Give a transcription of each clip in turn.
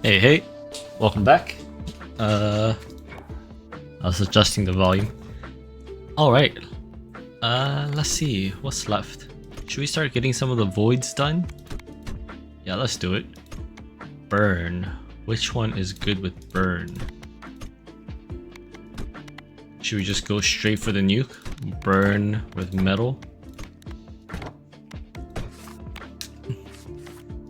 Hey, welcome back. I was adjusting the volume. Alright, let's see, what's left? Should we start getting some of the voids done? Yeah, let's do it. Burn. Which one is good with burn? Should we just go straight for the nuke? Burn with metal?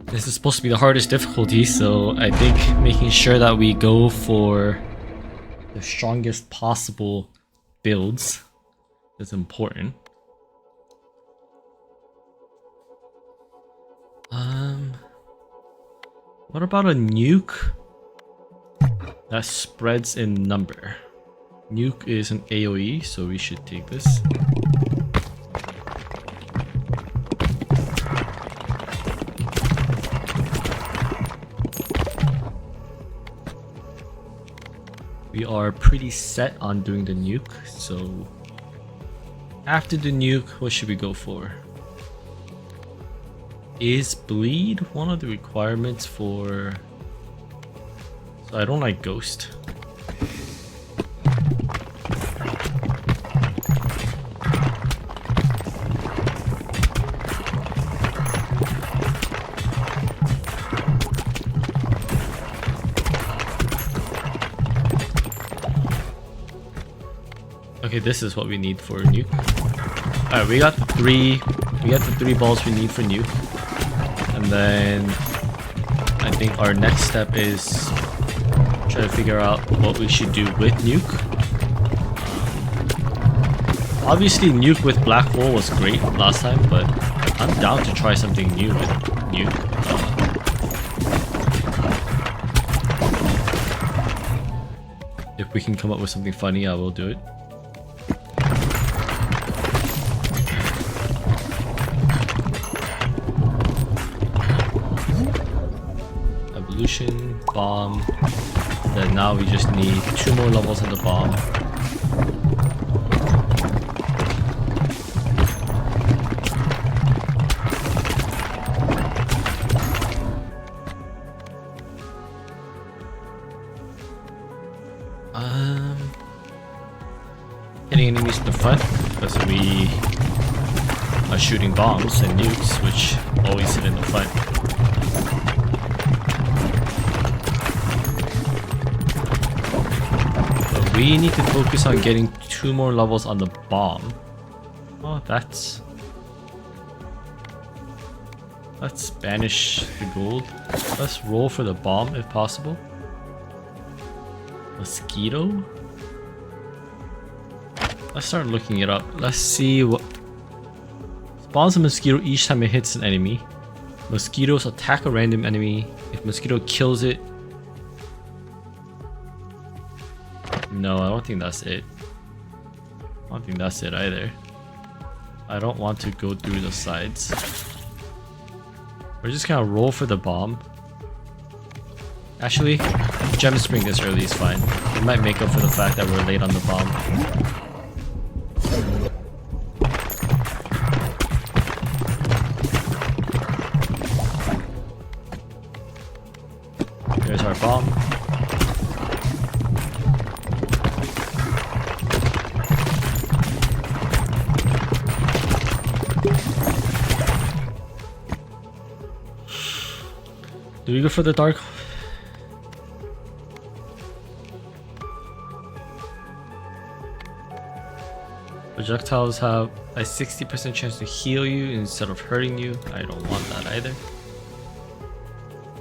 This is supposed to be the hardest difficulty, so I think making sure that we go for the strongest possible builds is important. What about a nuke that spreads in number? Nuke is an AoE, so we should take this. We are pretty set on doing the nuke, so after the nuke, what should we go for? Is bleed one of the requirements for... So I don't like ghost. Okay, this is what we need for nuke. Alright, we got the three balls we need for nuke. And then I think our next step is try to figure out what we should do with nuke. Obviously nuke with black hole was great last time, but I'm down to try something new with nuke. If we can come up with something funny, I will do it. Bomb. Then now we just need 2 more levels of the bomb. Hitting enemies in the front because we are shooting bombs and nukes, which always hit in the front. We need to focus on getting 2 more levels on the bomb. Oh, let's banish the gold. Let's roll for the bomb if possible. Mosquito? Let's start looking it up. Let's see what... Spawns a mosquito each time it hits an enemy. Mosquitoes attack a random enemy. If mosquito kills it... No, I don't think that's it. I don't think that's it either. I don't want to go through the sides. We're just gonna roll for the bomb. Actually, gem spring this early is fine. It might make up for the fact that we're late on the bomb. There's our bomb. Do we go for the dark? Projectiles have a 60% chance to heal you instead of hurting you. I don't want that either.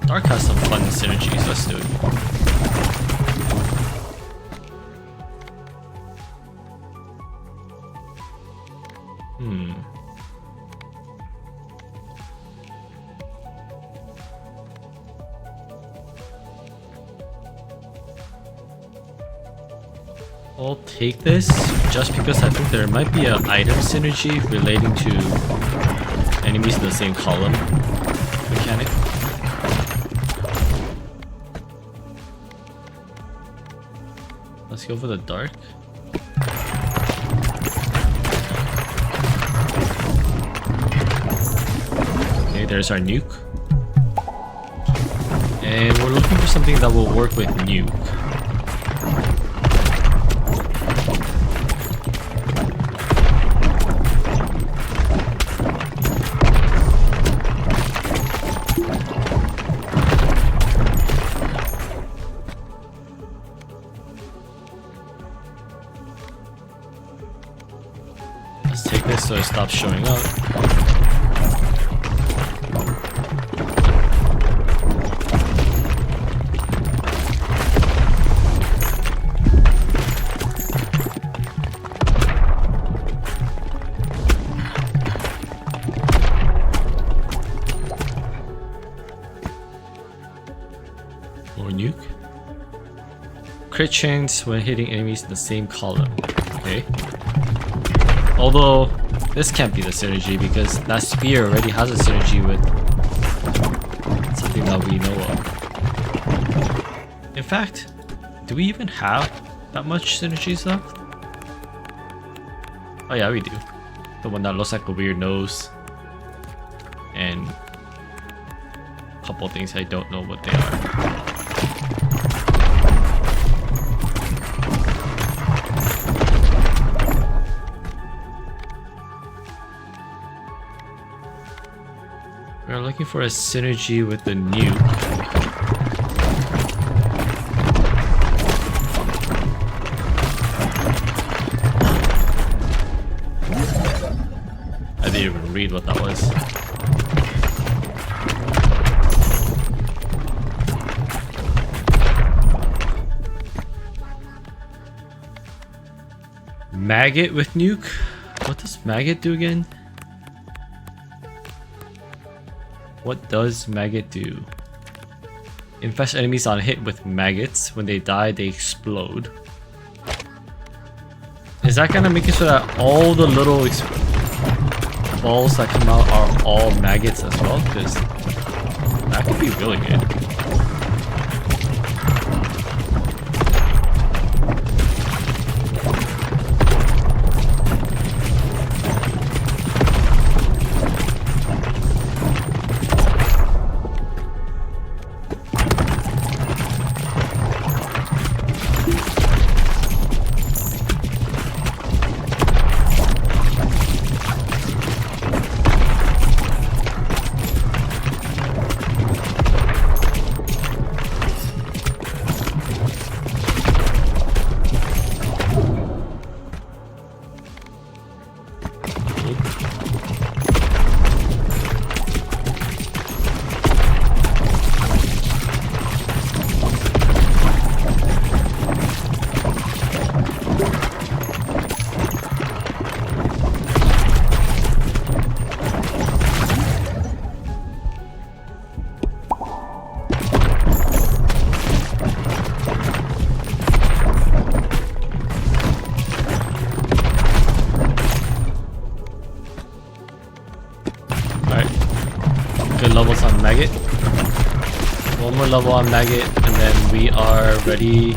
Dark has some fun synergies, let's do it. I'll take this just because I think there might be an item synergy relating to enemies in the same column mechanic. Let's go for the dark. Okay, there's our nuke. And we're looking for something that will work with nuke. Let's take this so it stops showing up. More nuke. Crit chance when hitting enemies in the same column. Okay. Although, this can't be the synergy because that spear already has a synergy with something that we know of. In fact, do we even have that much synergies left? Oh yeah, we do. The one that looks like a weird nose. And a couple of things I don't know what they are. We're looking for a synergy with the nuke. I didn't even read what that was. Maggot with nuke? What does maggot do again? What does maggot do? Infest enemies on hit with maggots. When they die, they explode. Is that gonna make it so that all the little balls that come out are all maggots as well? Because that could be really good. Good levels on maggot. One more level on maggot, and then we are ready.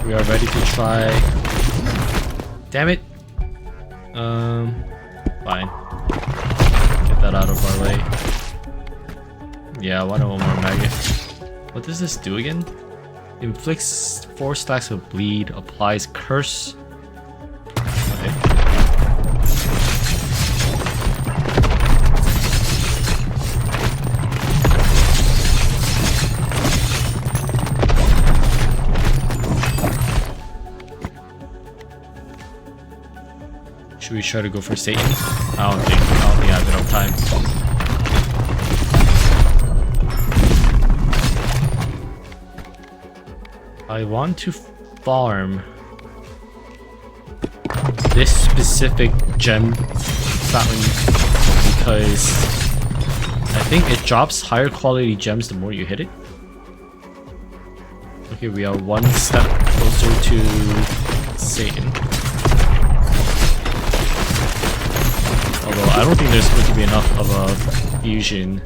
We are ready to try. Damn it. Fine. Get that out of our way. Yeah, I want one more maggot. What does this do again? Inflicts 4 stacks of bleed, applies curse. Okay. Should we try to go for Satan? I don't think I have enough time. I want to farm this specific gem fountain because I think it drops higher quality gems the more you hit it. Okay, we are one step closer to Satan. Although I don't think there's going to be enough of a fusion.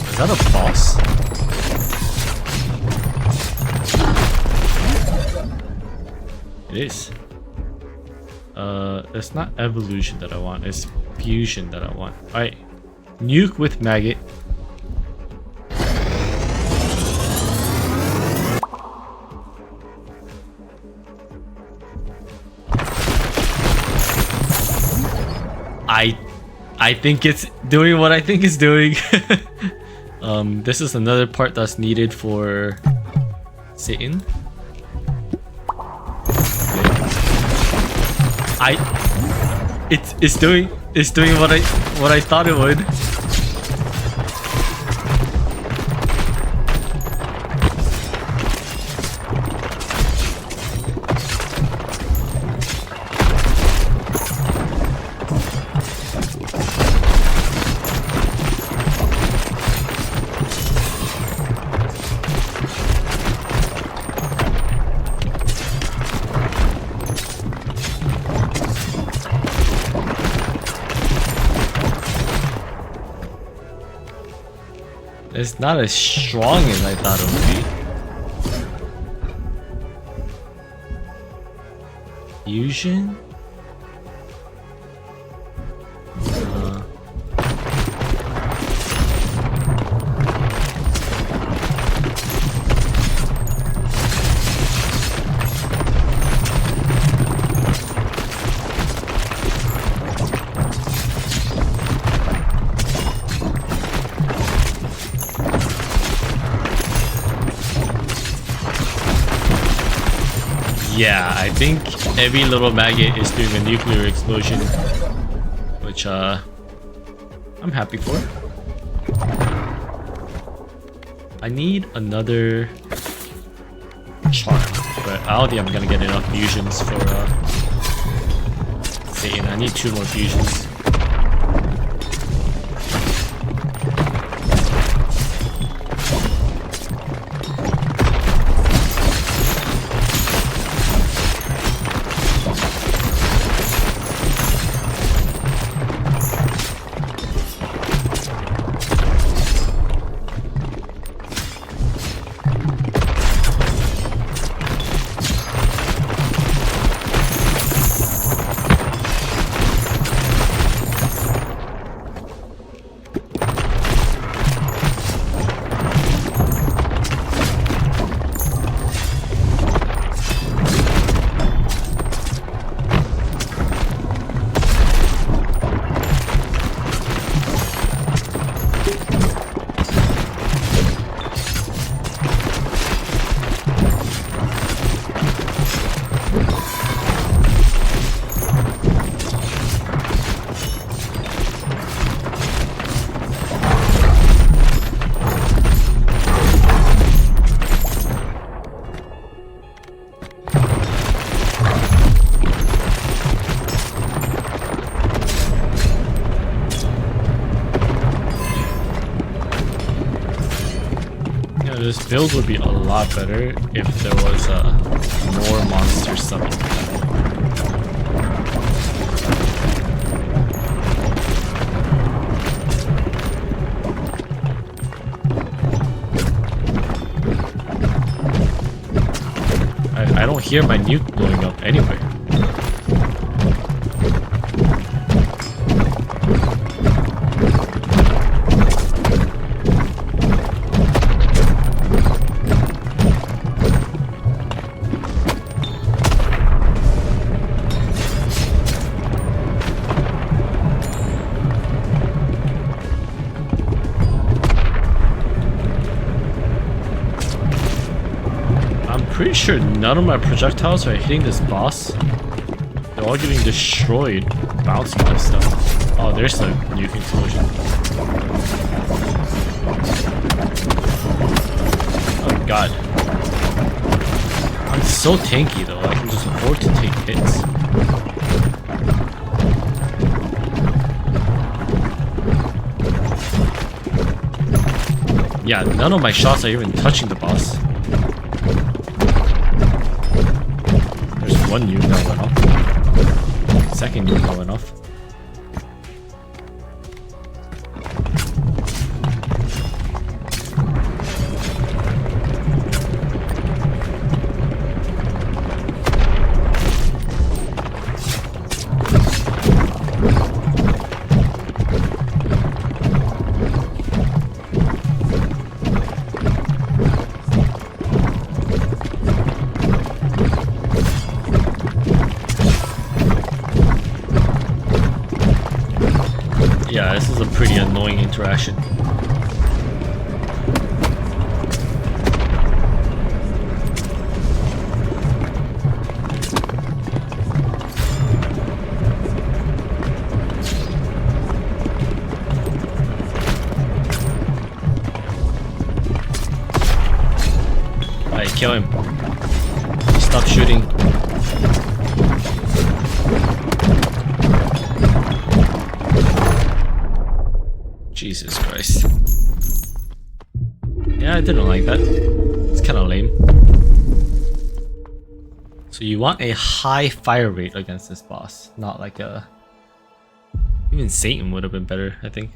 Is that a boss? is. It's not evolution that I want, it's fusion that I want. Alright. Nuke with maggot. I think it's doing what I think it's doing. This is another part that's needed for Satan. It's doing what I thought it would. It's not as strong as I thought it would be. Fusion? Yeah, I think every little maggot is doing a nuclear explosion, which I'm happy for. I need another charm, but I don't think I'm gonna get enough fusions for Satan. I need 2 more fusions. This build would be a lot better if there was more monsters summoned. I don't hear my nuke blowing up anywhere. Pretty sure none of my projectiles are hitting this boss. They're all getting destroyed, bouncing and stuff. Oh, there's a nuke explosion. Oh god. I'm so tanky though, I can just afford to take hits. Yeah, none of my shots are even touching the boss. One nuke that went off. Second nuke that went off. interaction. Alright, kill him. Stop shooting. Jesus Christ. Yeah, I didn't like that. It's kind of lame. So you want a high fire rate against this boss, not like a... Even Satan would have been better, I think.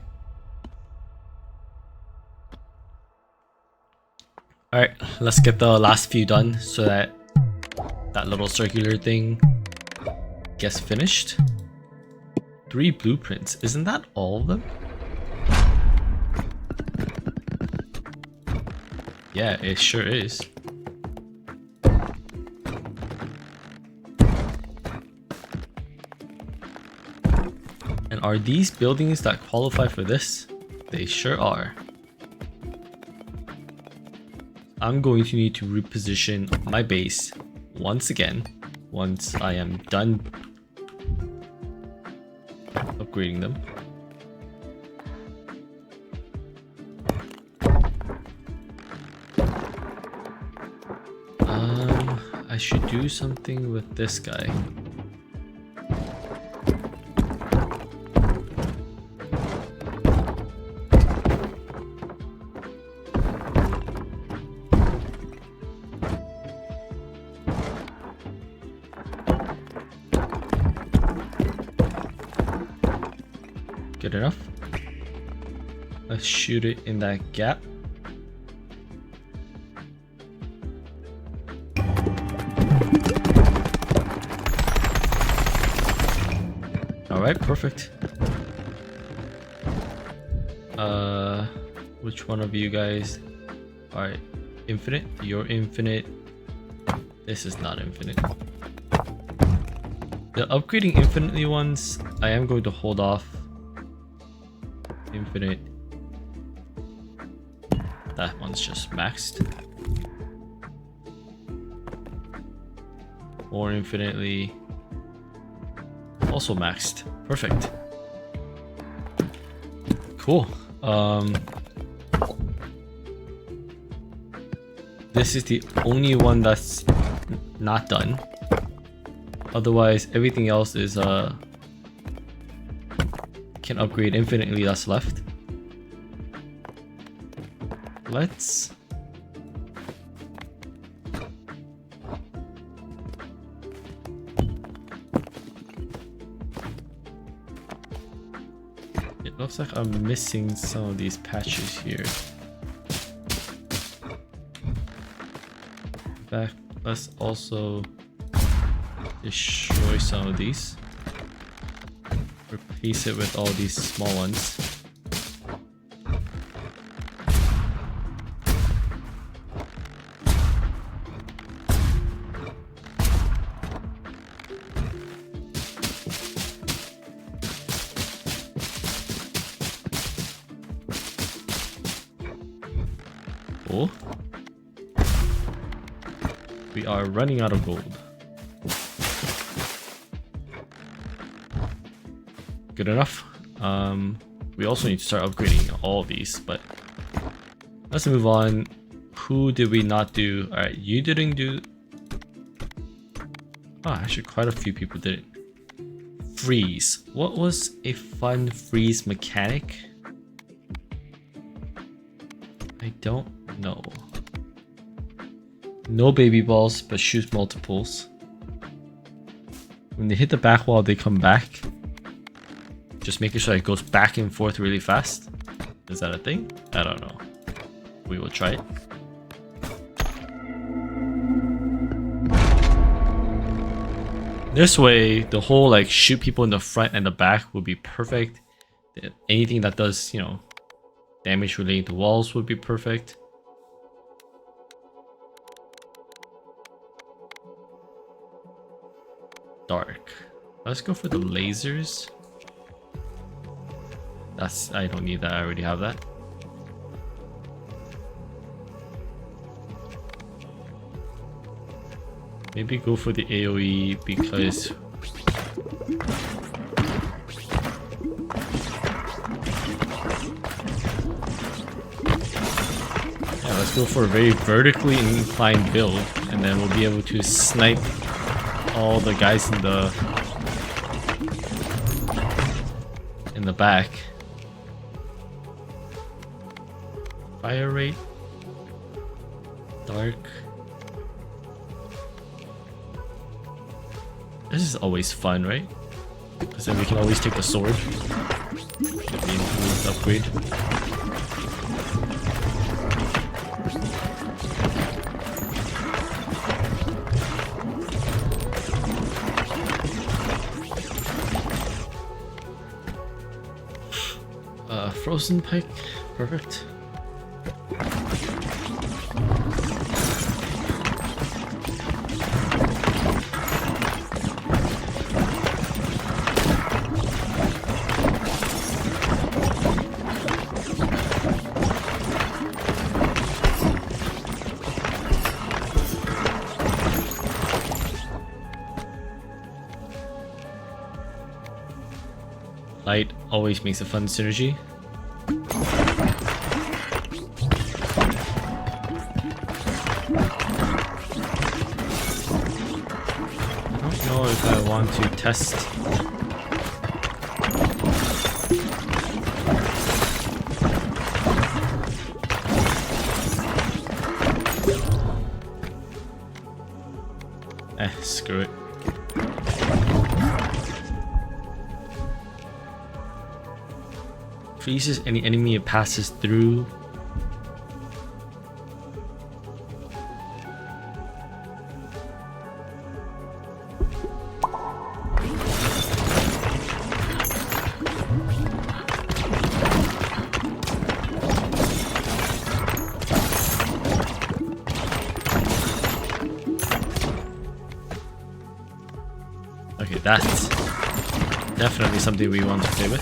Alright, let's get the last few done so that that little circular thing gets finished. 3 blueprints. Isn't that all of them? Yeah, it sure is. And are these buildings that qualify for this? They sure are. I'm going to need to reposition my base once again once I am done upgrading them. I should do something with this guy. Good enough. Let's shoot it in that gap. Alright, perfect. Which one of you guys are infinite? You're infinite. This is not infinite. The upgrading infinitely ones, I am going to hold off. Infinite. That one's just maxed. Or infinitely. Also maxed. Perfect. Cool. This is the only one that's not done. Otherwise, everything else is can upgrade infinitely. That's left. Let's. It looks like I'm missing some of these patches here. Back. Let's also destroy some of these. Replace it with all these small ones. Cool. We are running out of gold. Good enough. We also need to start upgrading all these, but let's move on. Who did we not do? Alright, you didn't do... Oh, actually quite a few people did it. Freeze. What was a fun freeze mechanic? I don't know. No baby balls, but shoot multiples. When they hit the back wall, they come back. Just making sure it goes back and forth really fast. Is that a thing? I don't know. We will try it. This way, the whole like shoot people in the front and the back will be perfect. Anything that does, you know, damage relating to walls would be perfect. Dark. Let's go for the lasers. I don't need that, I already have that. Maybe go for the AoE because yeah, let's go for a very vertically inclined build, and then we'll be able to snipe all the guys in the back. Fire rate, dark. This is always fun, right? Because then we can always take the sword. Get the improved upgrade. Frozen pike, perfect. Light always makes a fun synergy. I don't know if I want to test. Screw it. Freezes any enemy it passes through. Okay, that's definitely something we want to play with.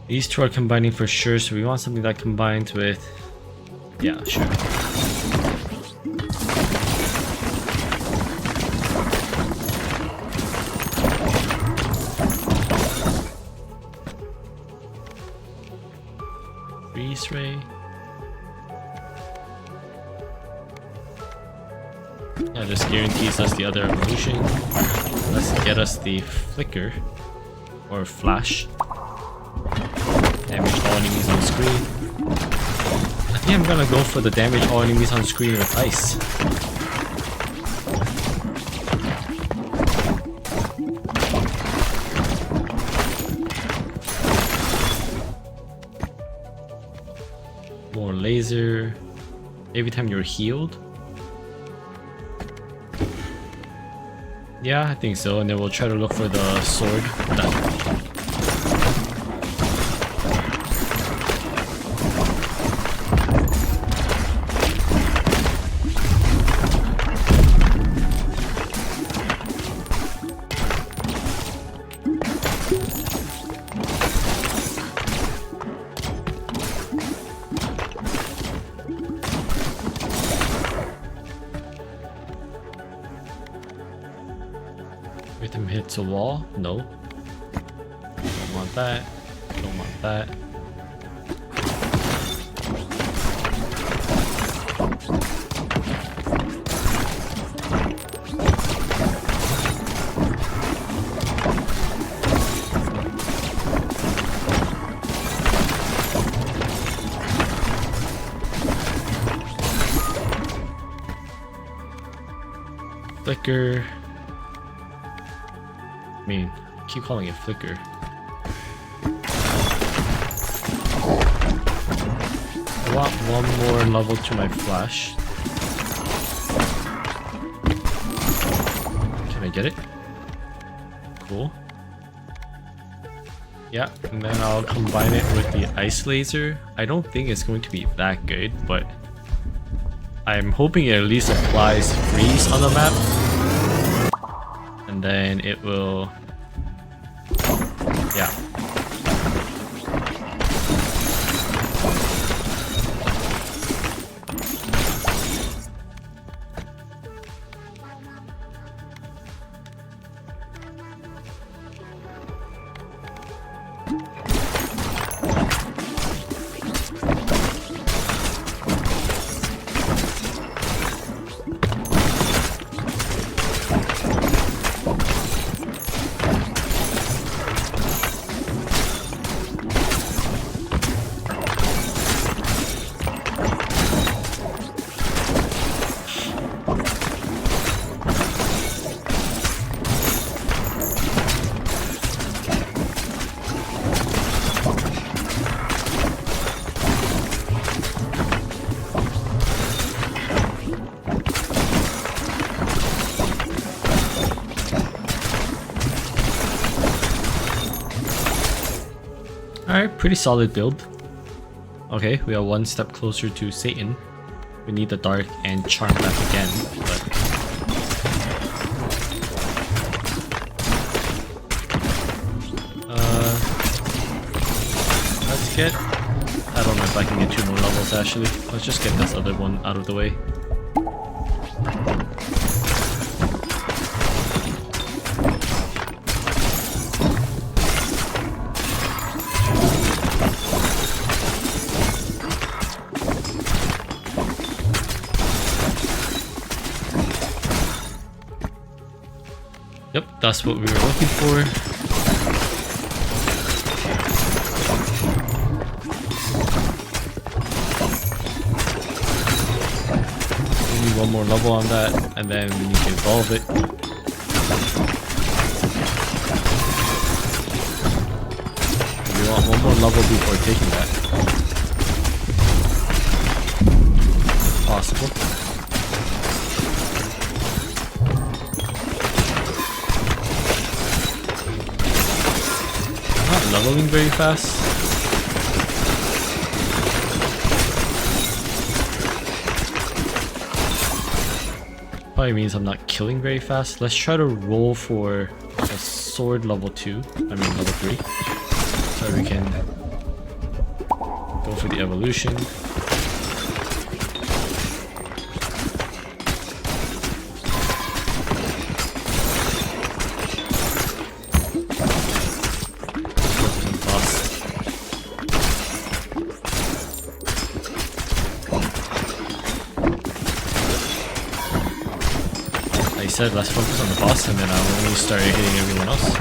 These two are combining for sure, so we want something that combines with... yeah, sure. Freeze ray. Yeah, this guarantees us the other evolution. Let's get us the flicker or flash. Damage all enemies on screen. I think I'm gonna go for the damage all enemies on screen with ice. More laser. Every time you're healed. Yeah, I think so. And then we'll try to look for the sword. Rhythm hits a wall? No. Don't want that. Don't want that. Flicker. I mean, keep calling it flicker. I want one more level to my flash. get it. Cool. Yeah, and then I'll combine it with the ice laser. I don't think it's going to be that good, but I'm hoping it at least applies freeze on the map. And then it will... yeah. Alright, pretty solid build. Okay, we are one step closer to Satan. We need the dark and charm map again, but... let's get... I don't know if I can get 2 more levels actually. Let's just get this other one out of the way. Yep, that's what we were looking for. We need 1 more level on that, and then we need to evolve it. We want 1 more level before taking that. Possible. Leveling very fast. Probably means I'm not killing very fast. Let's try to roll for a sword level 2. I mean level 3. So we can go for the evolution. Said let's focus on the boss and then I'll only start hitting everyone else.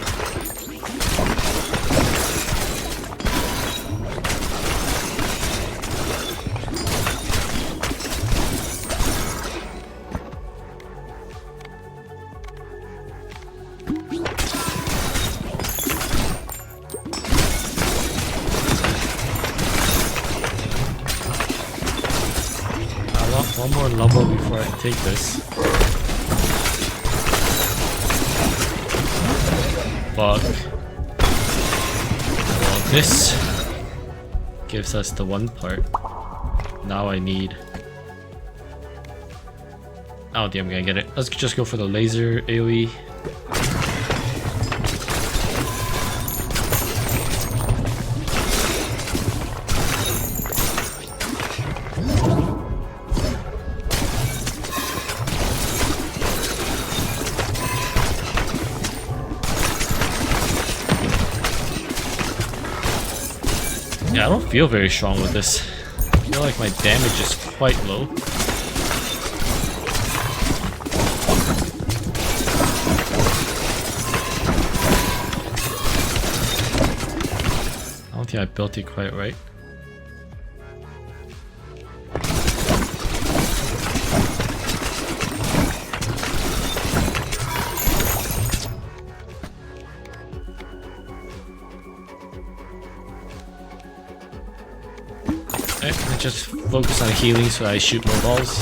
I want 1 more level before I take this. Fuck. Well, this gives us the 1 part. Now I need... I don't think I'm gonna get it. Let's just go for the laser AoE. Yeah, I don't feel very strong with this. I feel like my damage is quite low. I don't think I built it quite right. Just focus on healing so I shoot more balls.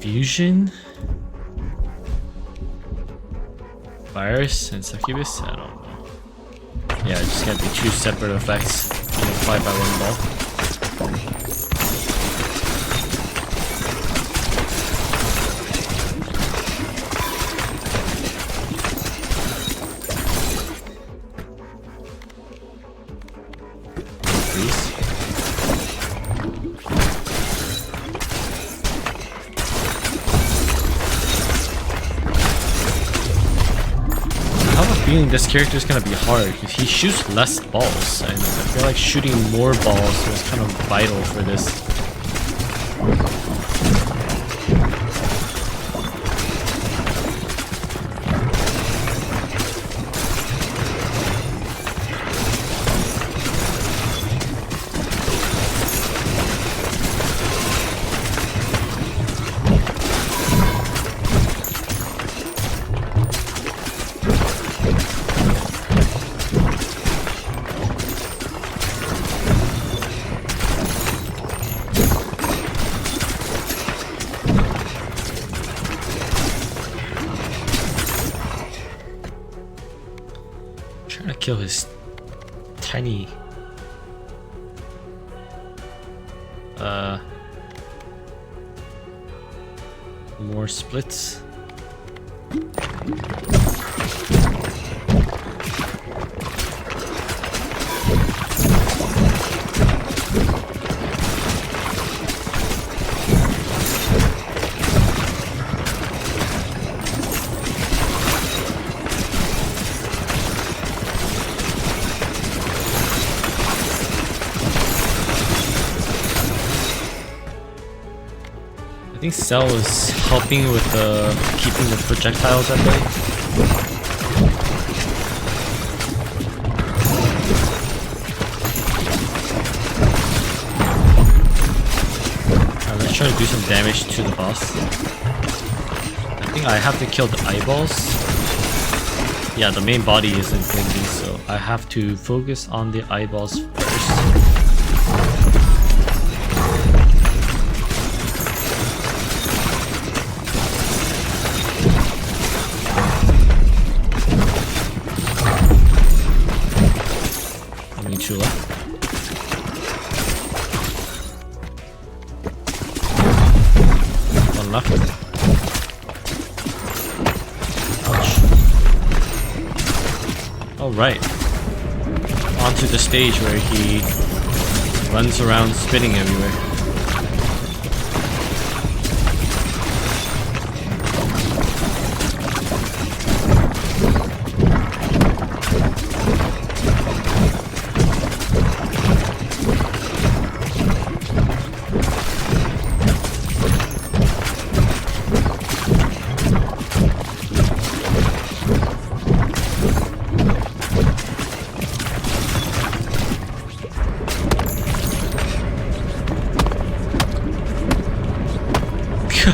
Fusion? Virus and succubus? I don't know. Yeah, it just can't be two separate effects being applied by one ball. This character is gonna be hard because he shoots less balls, and I feel like shooting more balls was kind of vital for this. Kill his tiny more splits. I think Cell is helping with keeping the projectiles at bay. Let's try to do some damage to the boss. I think I have to kill the eyeballs. Yeah, the main body isn't blinking, so I have to focus on the eyeballs first. Two left. One left. Ouch. Alright. Onto the stage where he runs around spitting everywhere.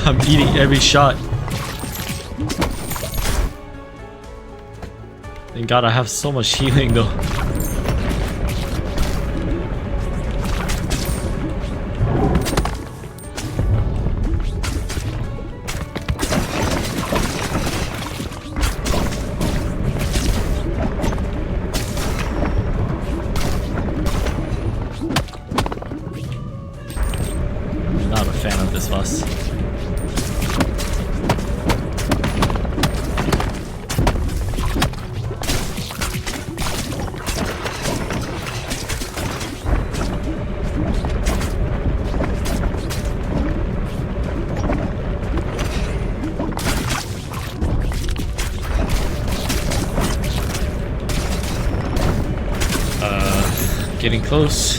I'm eating every shot. Thank God I have so much healing though. Not a fan of this boss. Getting close.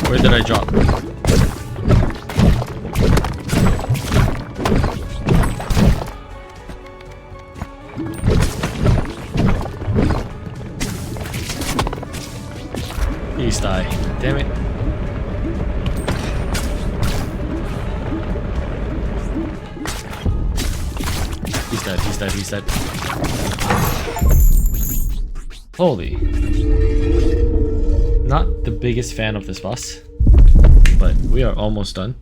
Where did I drop? Please die. Damn it. He's dead, he's dead, he's dead. Holy. Not the biggest fan of this boss, but we are almost done.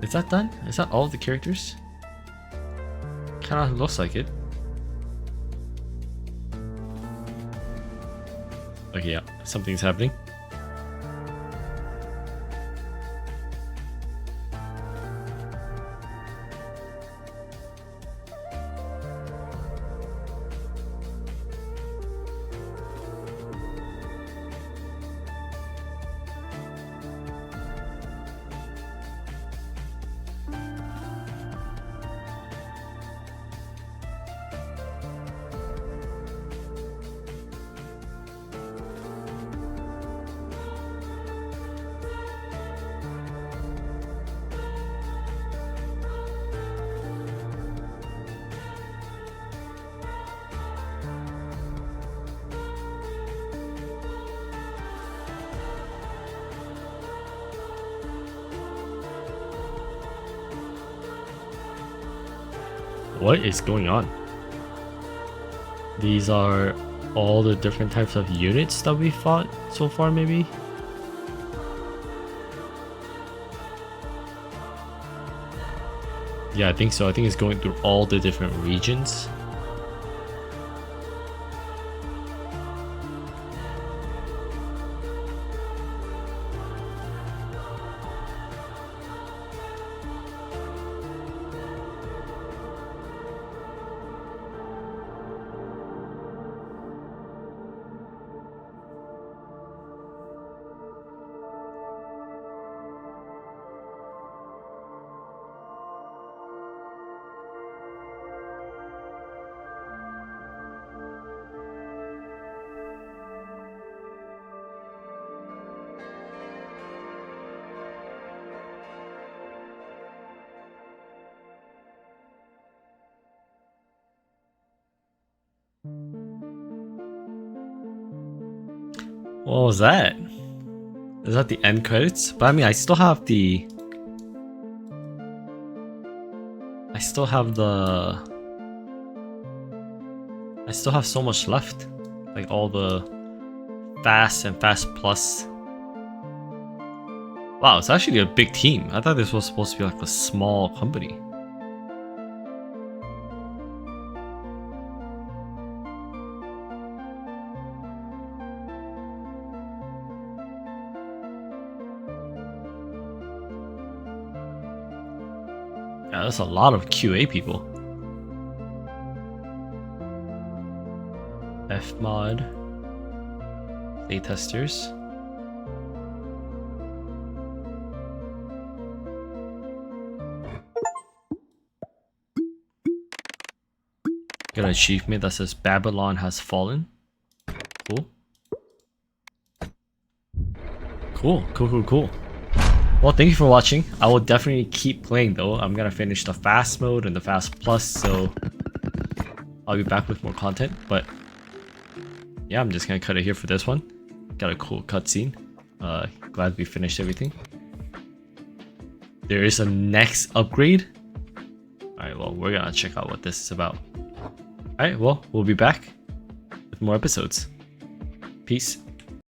Is that done? Is that all of the characters? Kinda looks like it. Okay, yeah, something's happening. What is going on? These are all the different types of units that we fought so far, maybe? Yeah, I think so. I think it's going through all the different regions. What was that? Is that the end credits? But I mean, I still have the... I still have so much left. Like all the Fast and Fast Plus. Wow, it's actually a big team. I thought this was supposed to be like a small company. Yeah, that's a lot of QA people. Fmod, playtesters. Got an achievement that says Babylon has fallen. Cool. Cool. Well, thank you for watching. I will definitely keep playing though. I'm gonna finish the fast mode and the fast plus, so I'll be back with more content. But yeah, I'm just gonna cut it here for this one. Got a cool cutscene. Glad we finished everything. There is a next upgrade. Alright, well, we're gonna check out what this is about. Alright, well, we'll be back with more episodes. Peace.